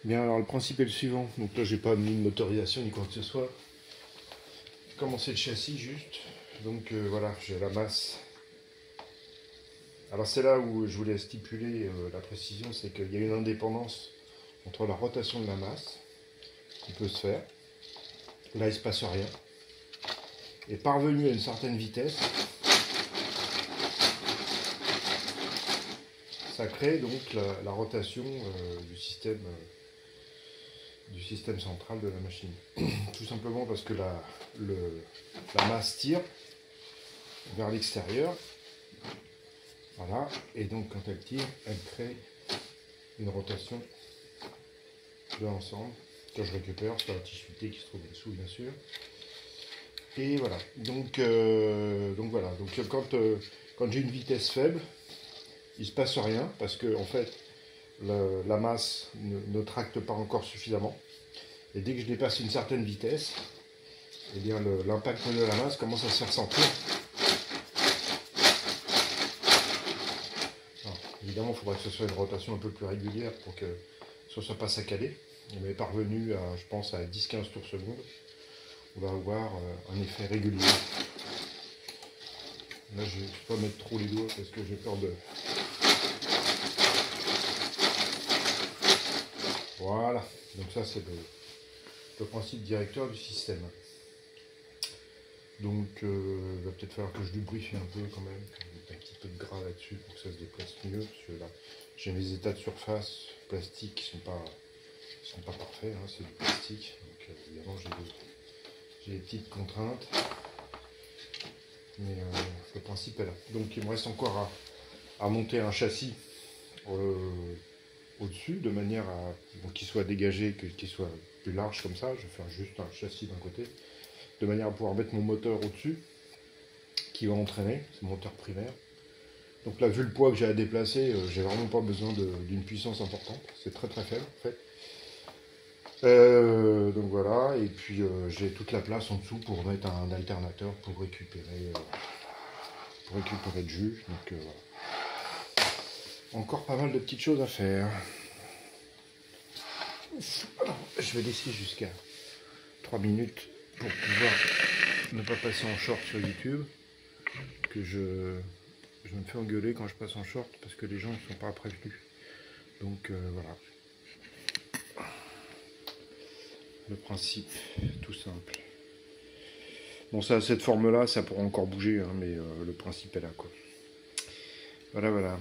Bien, alors le principe est le suivant. Donc là, j'ai pas mis de motorisation ni quoi que ce soit. J'ai commencé le châssis juste. Donc voilà, j'ai la masse. Alors c'est là où je voulais stipuler la précision, c'est qu'il y a une indépendance entre la rotation de la masse qui peut se faire. Là, il ne se passe rien. Et parvenu à une certaine vitesse, ça crée donc la rotation du système central de la machine. Tout simplement parce que la masse tire vers l'extérieur. Voilà. Et donc quand elle tire, elle crée une rotation de l'ensemble que je récupère sur la difficulté qui se trouve dessous, bien sûr. Et voilà. Donc voilà. Donc quand j'ai une vitesse faible, il ne se passe rien parce que en fait la masse ne tracte pas encore suffisamment. Et dès que je dépasse une certaine vitesse, eh bien l'impact de la masse commence à se faire sentir. Alors, évidemment, il faudrait que ce soit une rotation un peu plus régulière pour que ce ne soit pas saccadé. On est parvenu à, je pense, à 10-15 tours seconde. On va avoir un effet régulier. Là, je ne vais pas mettre trop les doigts parce que j'ai peur de... Voilà. Donc ça, c'est le principe directeur du système. Donc, il va peut-être falloir que je lubrifie un peu quand même, un petit peu de gras là-dessus pour que ça se déplace mieux, parce que là, j'ai mes états de surface plastique qui ne sont pas parfaits, hein, c'est du plastique, donc évidemment j'ai des petites contraintes, mais le principe est là. Donc il me reste encore à monter un châssis au-dessus, de manière à qu'il soit dégagé, qu'il soit plus large comme ça. Je vais faire juste un châssis d'un côté, de manière à pouvoir mettre mon moteur au-dessus, qui va entraîner, c'est mon moteur primaire. Donc là, vu le poids que j'ai à déplacer, j'ai vraiment pas besoin d'une puissance importante, c'est très très faible en fait. Donc voilà, et puis j'ai toute la place en dessous pour mettre un alternateur pour récupérer le jus. Donc voilà. Encore pas mal de petites choses à faire. Alors, je vais laisser jusqu'à 3 minutes pour pouvoir ne pas passer en short sur YouTube. Que je me fais engueuler quand je passe en short parce que les gens ne sont pas prévenus. Donc voilà. Le principe, tout simple. Bon, ça, cette forme-là, ça pourra encore bouger, hein, mais le principe est là, quoi. Voilà, voilà.